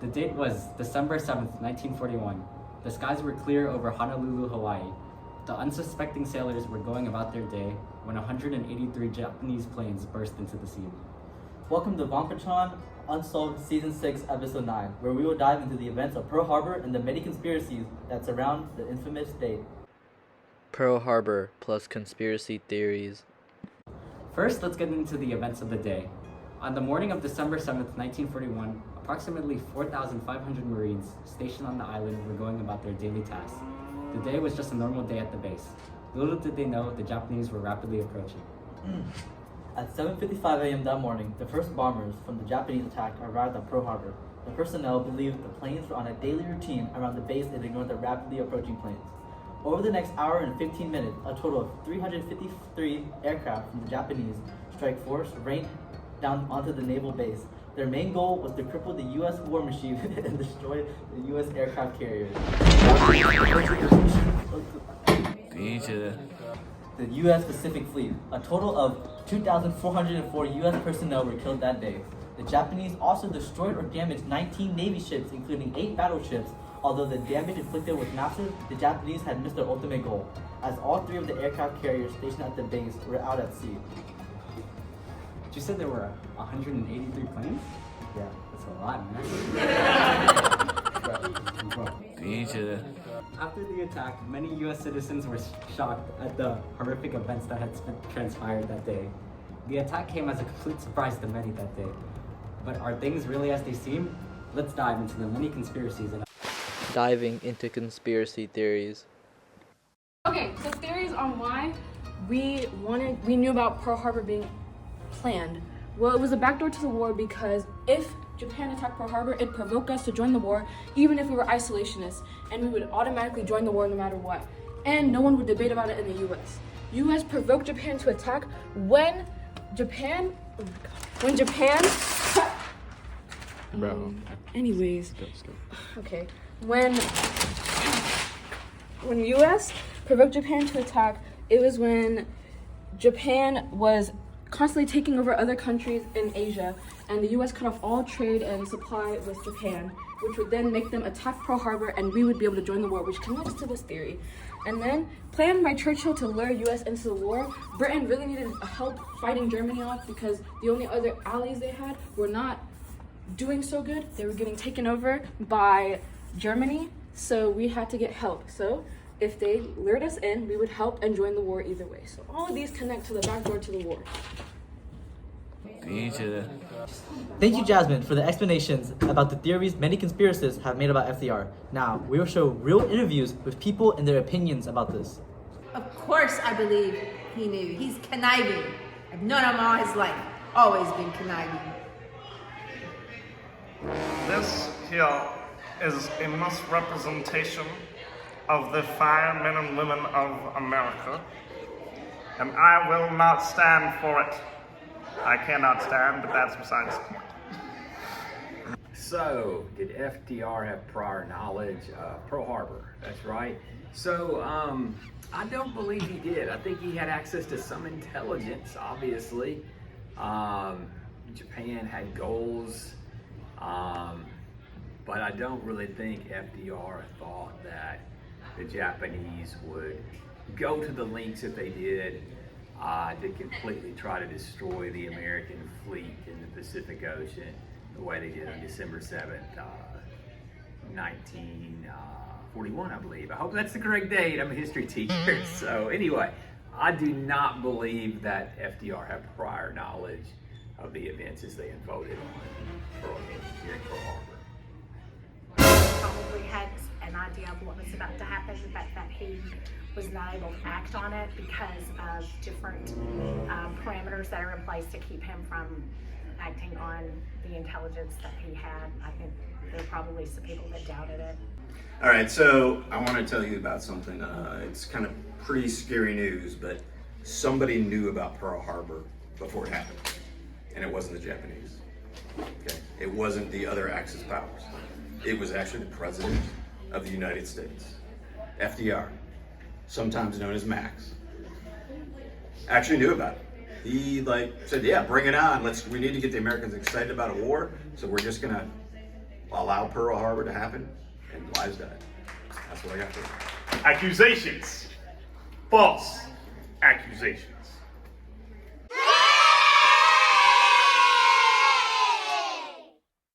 The date was December 7th, 1941. The skies were clear over Honolulu, Hawaii. The unsuspecting sailors were going about their day when 183 Japanese planes burst into the scene. Welcome to Vongphrachanh Unsolved Season 6, Episode 9, where we will dive into the events of Pearl Harbor and the many conspiracies that surround the infamous date. Pearl Harbor plus conspiracy theories. First, let's get into the events of the day. On the morning of December 7th, 1941, approximately 4,500 Marines stationed on the island were going about their daily tasks. The day was just a normal day at the base. Little did they know the Japanese were rapidly approaching. At 7:55 a.m. that morning, the first bombers from the Japanese attack arrived at Pearl Harbor. The personnel believed the planes were on a daily routine around the base and ignored the rapidly approaching planes. Over the next hour and 15 minutes, a total of 353 aircraft from the Japanese strike force rained down onto the naval base. Their main goal was to cripple the U.S. war machine and destroy the U.S. aircraft carriers. The U.S. Pacific Fleet. A total of 2,404 U.S. personnel were killed that day. The Japanese also destroyed or damaged 19 Navy ships, including 8 battleships. Although the damage inflicted was massive, the Japanese had missed their ultimate goal, as all 3 of the aircraft carriers stationed at the base were out at sea. You said there were 183 planes? Yeah. That's a lot, man. After the attack, many U.S. citizens were shocked at the horrific events that had transpired that day. The attack came as a complete surprise to many that day. But are things really as they seem? Let's dive into the many conspiracies. Diving into conspiracy theories. Okay, so theories on why we knew about Pearl Harbor being planned. Well, it was a backdoor to the war because if Japan attacked Pearl Harbor, it'd provoke us to join the war, even if we were isolationists, and we would automatically join the war no matter what. And no one would debate about it in the U.S. U.S. provoked Japan to attack when Japan. Okay. When U.S. provoked Japan to attack, it was when Japan was constantly taking over other countries in Asia, and the U.S. cut off all trade and supply with Japan, which would then make them attack Pearl Harbor, and we would be able to join the war, which connects to this theory. And then, planned by Churchill to lure U.S. into the war, Britain really needed help fighting Germany off because the only other allies they had were not doing so good. They were getting taken over by Germany, so we had to get help. So if they lured us in, we would help and join the war either way. So all of these connect to the back door to the war. Thank you, Jazmine, for the explanations about the theories many conspiracists have made about FDR. Now, we will show real interviews with people and their opinions about this. Of course I believe he knew. He's conniving. I've known him all his life. Always been conniving. This here is a misrepresentation of the fine men and women of America, and I will not stand for it. I cannot stand, but that's besides the point. So, did FDR have prior knowledge of Pearl Harbor? That's right. So, I don't believe he did. I think he had access to some intelligence, obviously. Japan had goals, but I don't really think FDR thought that the Japanese would go to the lengths that they did to completely try to destroy the American fleet in the Pacific Ocean the way they did on December 7th, 1941, I believe. I hope that's the correct date. I'm a history teacher. So anyway, I do not believe that FDR had prior knowledge of the events as they unfolded here in Pearl Harbor. Probably had an idea of what was about to happen, but that he was not able to act on it because of different parameters that are in place to keep him from acting on the intelligence that he had. I think there were probably some people that doubted it. All right, so I want to tell you about something. It's kind of pretty scary news, but somebody knew about Pearl Harbor before it happened, and it wasn't the Japanese. Okay, it wasn't the other Axis powers. It was actually the President of the United States, FDR, sometimes known as Max, actually knew about it. He said, yeah, bring it on. We need to get the Americans excited about a war, so we're just gonna allow Pearl Harbor to happen, and lives died. That's what I got for you. Accusations. False accusations.